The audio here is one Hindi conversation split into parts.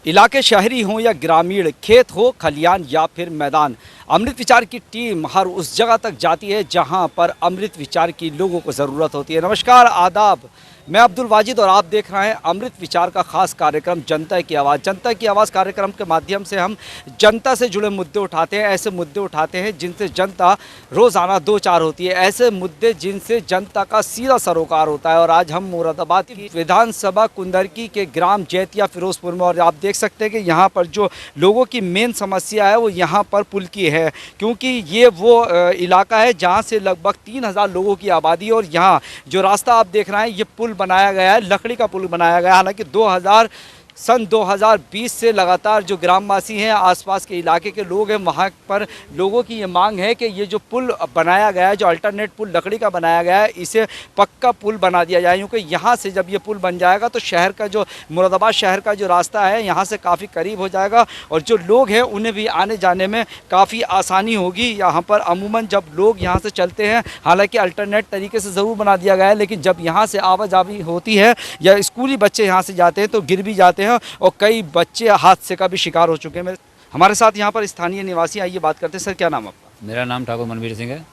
इलाके शहरी हों या ग्रामीण, खेत हो, खलियान या फिर मैदान, अमृत विचार की टीम हर उस जगह तक जाती है जहां पर अमृत विचार की लोगों को ज़रूरत होती है। नमस्कार, आदाब, मैं अब्दुल वाजिद और आप देख रहे हैं अमृत विचार का खास कार्यक्रम जनता की आवाज़। जनता की आवाज़ कार्यक्रम के माध्यम से हम जनता से जुड़े मुद्दे उठाते हैं, ऐसे मुद्दे उठाते हैं जिनसे जनता रोज़ाना दो चार होती है, ऐसे मुद्दे जिनसे जनता का सीधा सरोकार होता है। और आज हम मुरादाबाद की विधानसभा कुंदरकी के ग्राम जैतिया फिरोजपुर में, और आप देख सकते हैं कि यहाँ पर जो लोगों की मेन समस्या है वो यहाँ पर पुल की है, क्योंकि ये वो इलाका है जहाँ से लगभग 3000 लोगों की आबादी है। और यहाँ जो रास्ता आप देख रहे हैं ये पुल बनाया गया है, लकड़ी का पुल बनाया गया है। हालांकि सन 2020 से लगातार जो ग्रामवासी हैं, आसपास के इलाके के लोग हैं, वहाँ पर लोगों की ये मांग है कि ये जो पुल बनाया गया है, जो अल्टरनेट पुल लकड़ी का बनाया गया है, इसे पक्का पुल बना दिया जाए, क्योंकि यहाँ से जब ये पुल बन जाएगा तो शहर का जो मुरादाबाद शहर का जो रास्ता है यहाँ से काफ़ी करीब हो जाएगा और जो लोग हैं उन्हें भी आने जाने में काफ़ी आसानी होगी। यहाँ पर अमूमन जब लोग यहाँ से चलते हैं, हालाँकि अल्टरनेट तरीके से ज़रूर बना दिया गया है, लेकिन जब यहाँ से आवाजाही होती है या स्कूली बच्चे यहाँ से जाते हैं तो गिर भी जाते हैं और कई बच्चे हादसे का भी शिकार हो चुके हैं। हमारे साथ यहाँ पर स्थानीय निवासी, आइए बात करते हैं। सर, क्या नाम आपका? मेरा नाम ठाकुर मनवीर सिंह है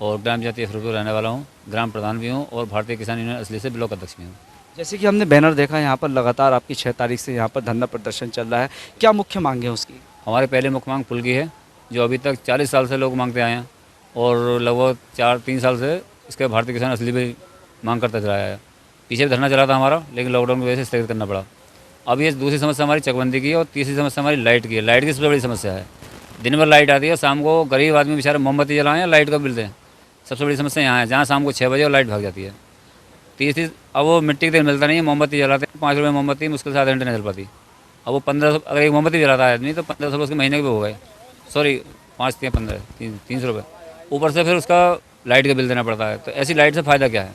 और ग्राम जैतिया फिरोजपुर रहने वाला हूँ। ग्राम प्रधान भी हूँ और भारतीय किसान यूनियन असली से ब्लॉक अध्यक्ष भी हूँ। जैसे कि हमने बैनर देखा, यहाँ पर लगातार आपकी 6 तारीख से यहाँ पर धरना प्रदर्शन चल रहा है, क्या मुख्य मांग है उसकी? हमारे पहले मुख्य मांग पुल की है, जो अभी तक 40 साल से लोग मांगते आए हैं और लगभग 4-3 साल से इसके भारतीय किसान असली भी मांग करता चला है। पीछे भी धरना चला था हमारा, लेकिन लॉकडाउन की वजह से स्थगित करना पड़ा। अब ये दूसरी समस्या हमारी चकबंदी की है और तीसरी समस्या हमारी लाइट की है। लाइट की सबसे बड़ी समस्या है, दिन भर लाइट आती है, शाम को गरीब आदमी बेचारे मोमबत्ती जलाएं या लाइट का बिल दें। सबसे बड़ी समस्या यहाँ है, जहाँ शाम को 6 बजे और लाइट भाग जाती है। तीसरी, अब वो मिट्टी के तेल मिलता नहीं है, मोमबत्ती जलाते हैं, 5 रुपये मोमबत्ती मुश्किल से आधे घंटे नहीं चल पाती। अब वो 1500, अगर एक मोमबत्ती जलाता है आदमी तो 1500 उसके महीने के भी हो गए, सॉरी 5 या 15 300 रुपये। ऊपर से फिर उसका लाइट का बिल देना पड़ता है, तो ऐसी लाइट से फ़ायदा क्या है।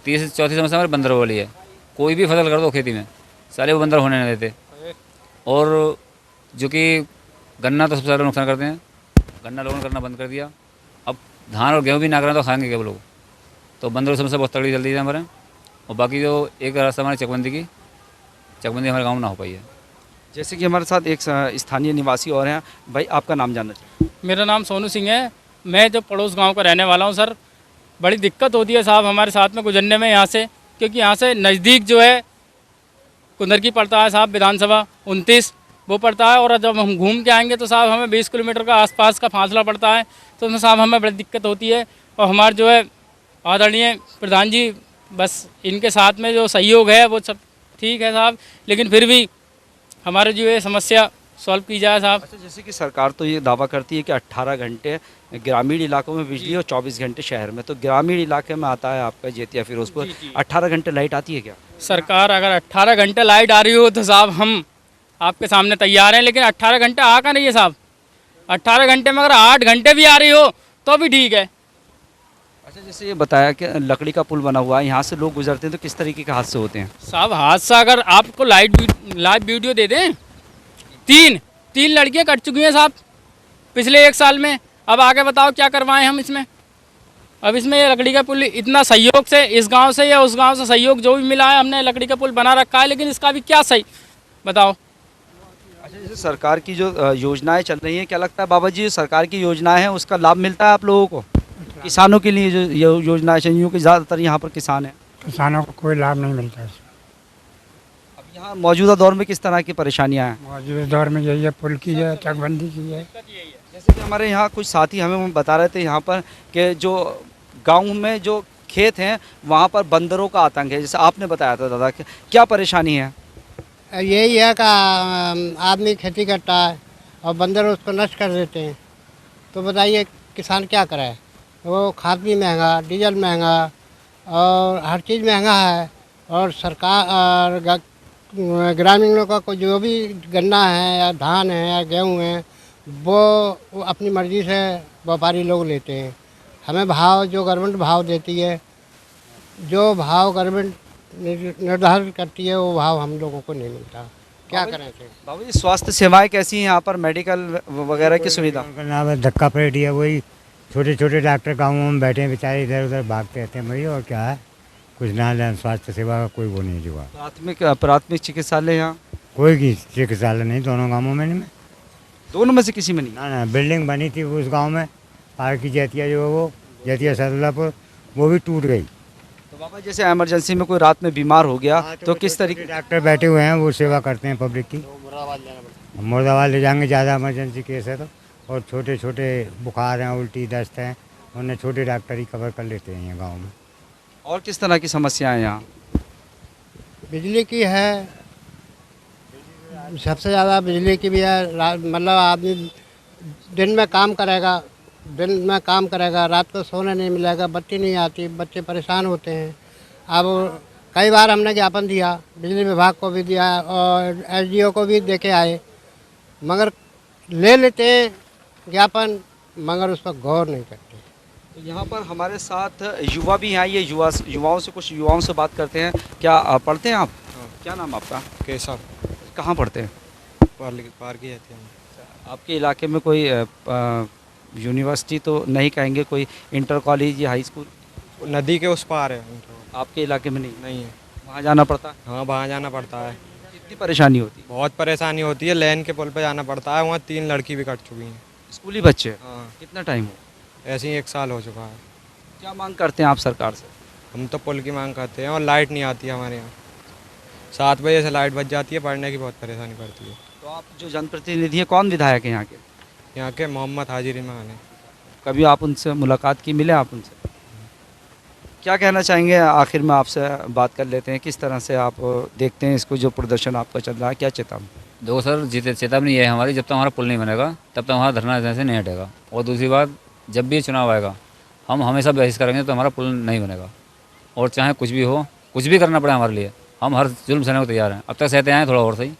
चौथी समस्या हमारी बंदरों वाली है। कोई भी फसल कर दो खेती में, सारे वो बंदर होने नहीं देते। और जो कि गन्ना तो सबसे ज़्यादा नुकसान करते हैं, गन्ना लोगों ने करना बंद कर दिया। अब धान और गेहूँ भी ना करें तो खाएंगे क्या वो लोग। तो बंदरों की समस्या बहुत तगड़ी चल रही है हमारे। और बाकी जो एक रास्ता हमारी चकबंदी हमारे गाँव में ना हो पाई है। जैसे कि हमारे साथ एक स्थानीय निवासी और हैं, भाई आपका नाम जानना चाहिए? मेरा नाम सोनू सिंह है, मैं जो पड़ोस गांव का रहने वाला हूं। सर, बड़ी दिक्कत होती है साहब हमारे साथ में गुजरने में यहाँ से, क्योंकि यहाँ से नज़दीक जो है कुंदरकी पड़ता है साहब, विधानसभा 29 वो पड़ता है। और जब हम घूम के आएंगे तो साहब हमें 20 किलोमीटर का आसपास का फासला पड़ता है, तो उसमें साहब हमें बड़ी दिक्कत होती है। और हमारे जो है आदरणीय प्रधान जी, बस इनके साथ में जो सहयोग है वो सब ठीक है साहब, लेकिन फिर भी हमारे जो ये समस्या सॉल्व की जाए साहब। अच्छा, जैसे कि सरकार तो ये दावा करती है कि 18 घंटे ग्रामीण इलाकों में बिजली और 24 घंटे शहर में, तो ग्रामीण इलाके में आता है आपका जैतिया फिरोजपुर, 18 घंटे लाइट आती है क्या? सरकार अगर 18 घंटे लाइट आ रही हो तो साहब हम आपके सामने तैयार हैं, लेकिन 18 घंटे आ कहाँ रही है साहब। 18 घंटे में अगर 8 घंटे भी आ रही हो तो भी ठीक है। अच्छा, जैसे ये बताया कि लकड़ी का पुल बना हुआ है, यहाँ से लोग गुजरते हैं तो किस तरीके के हादसे होते हैं? साहब हादसा, अगर आपको लाइव वीडियो दे दें, तीन लड़कियां कट चुकी हैं साहब पिछले 1 साल में। अब आगे बताओ क्या करवाएं हम इसमें। अब इसमें ये लकड़ी का पुल इतना सहयोग से इस गांव से या उस गांव से सहयोग जो भी मिला है, हमने लकड़ी का पुल बना रखा है, लेकिन इसका भी क्या सही बताओ। अच्छा, जैसे सरकार की जो योजनाएं चल रही हैं, क्या लगता है बाबा जी, सरकार की योजनाएं हैं उसका लाभ मिलता है आप लोगों को? किसानों के लिए जो योजनाएं चाहिए, क्योंकि ज़्यादातर यहाँ पर किसान हैं। किसानों को कोई लाभ नहीं मिलता है। अब यहाँ मौजूदा दौर में किस तरह की परेशानियाँ हैं? मौजूदा दौर में यही है, पुल की है, चकबंदी की है। जैसे कि हमारे यहाँ कुछ साथी हमें बता रहे थे यहाँ पर कि जो गांव में जो खेत हैं वहाँ पर बंदरों का आतंक है, जैसे आपने बताया था दादा, क्या परेशानी है? यही है कि आदमी खेती करता है और बंदर उसको नष्ट कर देते हैं, तो बताइए किसान क्या करे। वो खाद भी महंगा, डीजल महंगा और हर चीज़ महंगा है। और सरकार ग्रामीणों का कोई जो भी गन्ना है या धान है या गेहूँ है वो अपनी मर्ज़ी से व्यापारी लोग लेते हैं। हमें भाव जो गवर्नमेंट भाव देती है, जो भाव गवर्नमेंट निर्धारित करती है, वो भाव हम लोगों को नहीं मिलता। क्या करें थे बाबू जी? स्वास्थ्य सेवाएं कैसी हैं यहाँ पर, मेडिकल वगैरह की सुविधा? नाम है धक्का पेटी है, वही छोटे छोटे डॉक्टर गाँवों में बैठे हैं बेचारे, इधर उधर भागते रहते हैं भाई। और क्या है, कुछ ना स्वास्थ्य सेवा का कोई वो नहीं जुआ। प्राथमिक चिकित्सालय यहाँ कोई की चिकित्सालय नहीं दोनों गांवों में नहीं। दोनों में से किसी में नहीं? ना बिल्डिंग बनी थी उस गांव में, पार की जैतिया जो है वो जैतिया सदुल्लापुर, वो भी टूट गई। तो बाबा जैसे इमरजेंसी में कोई रात में बीमार हो गया तो किस तरीके? डॉक्टर बैठे हुए हैं, वो सेवा करते हैं पब्लिक की। मुर्दाबाद ले जाएंगे, ज़्यादा इमरजेंसी केस है तो। और छोटे छोटे बुखार हैं, उल्टी दस्त हैं, उन्हें छोटे डॉक्टर ही कवर कर लेते हैं ये गाँव में। और किस तरह की समस्याएं यहाँ? बिजली की है, सबसे ज़्यादा बिजली की भी है। मतलब आदमी दिन में काम करेगा, रात को सोने नहीं मिलेगा, बत्ती नहीं आती, बच्चे परेशान होते हैं। अब कई बार हमने ज्ञापन दिया, बिजली विभाग को भी दिया और एसडीओ को भी देके आए, मगर ले लेते हैं ज्ञापन, मगर उस पर गौर नहीं करते। तो यहाँ पर हमारे साथ युवा भी हैं, ये युवाओं से कुछ युवाओं से बात करते हैं। क्या पढ़ते हैं आप? क्या नाम आपका? केशव। कहाँ पढ़ते हैं? पार की जाती है। आपके इलाके में कोई यूनिवर्सिटी तो नहीं कहेंगे, कोई इंटर कॉलेज या हाई स्कूल? नदी के उस पार है। आपके इलाके में नहीं? नहीं है। वहाँ जाना पड़ता है? हाँ, वहाँ जाना पड़ता है। कितनी परेशानी होती है? बहुत परेशानी होती है, लेन के पुल पे जाना पड़ता है, वहाँ 3 लड़की भी कट चुकी हैं। स्कूली बच्चे? हाँ, कितना टाइम हो? ऐसे ही 1 साल हो चुका है। क्या मांग करते हैं आप सरकार से? हम तो पुल की मांग करते हैं और लाइट नहीं आती है हमारे यहाँ। 7 बजे से लाइट बच जाती है, पढ़ने की बहुत परेशानी पड़ती है। तो आप जो जनप्रतिनिधि हैं, कौन विधायक हैं यहाँ के? यहाँ के मोहम्मद हाजिर इमाम है। कभी आप उनसे मुलाकात की, मिले आप उनसे? क्या कहना चाहेंगे? आखिर में आपसे बात कर लेते हैं, किस तरह से आप देखते हैं इसको, जो प्रदर्शन आपका चल रहा है, क्या चेतावनी? देखो सर, चेतावनी ये है हमारी, जब तक हमारा पुल नहीं बनेगा तब तक हमारा धरना ऐसे से नहीं हटेगा। और दूसरी बात, जब भी चुनाव आएगा हम हमेशा बहस करेंगे तो हमारा पुल नहीं बनेगा। और चाहे कुछ भी हो, कुछ भी करना पड़े हमारे लिए, हम हर जुल्म सहने को तैयार हैं। अब तक सहते आए थोड़ा और सही,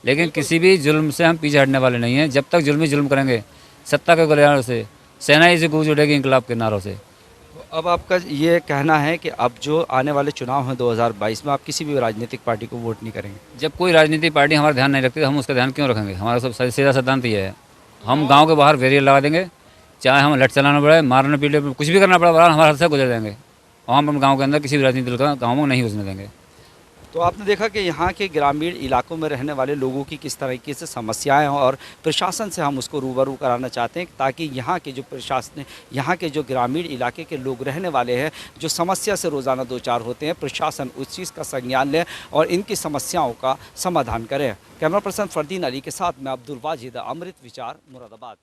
लेकिन किसी भी जुल्म से हम पीछे हटने वाले नहीं हैं। जब तक जुल्मी जुल्म करेंगे, सत्ता के गलियारों से, सेना से गूंज उठेगी इंकलाब के नारों से। अब आपका ये कहना है कि अब जो आने वाले चुनाव हैं 2022 में, आप किसी भी राजनीतिक पार्टी को वोट नहीं करेंगे? जब कोई राजनीतिक पार्टी हमारा ध्यान नहीं रखती तो हम उसका ध्यान क्यों रखेंगे? हमारा सब सीधा सिद्धांत ये है, हम गांव के बाहर बैरियर लगा देंगे, चाहे हम लट चलाना पड़े, मारने पीटे, कुछ भी करना पड़े, हमारे हाथ से गुजर जाएंगे। और हम गाँव के अंदर किसी भी राजनीति का गाँव में नहीं घुसने देंगे। तो आपने देखा कि यहाँ के ग्रामीण इलाकों में रहने वाले लोगों की किस तरीके से समस्याएं हैं, और प्रशासन से हम उसको रूबरू कराना चाहते हैं ताकि यहाँ के जो प्रशासन, यहाँ के जो ग्रामीण इलाके के लोग रहने वाले हैं, जो समस्या से रोज़ाना दो चार होते हैं, प्रशासन उस चीज़ का संज्ञान ले और इनकी समस्याओं का समाधान करे। कैमरा पर्सन फरदीन अली के साथ मैं अब्दुल वाजिद, अमृत विचार, मुरादाबाद।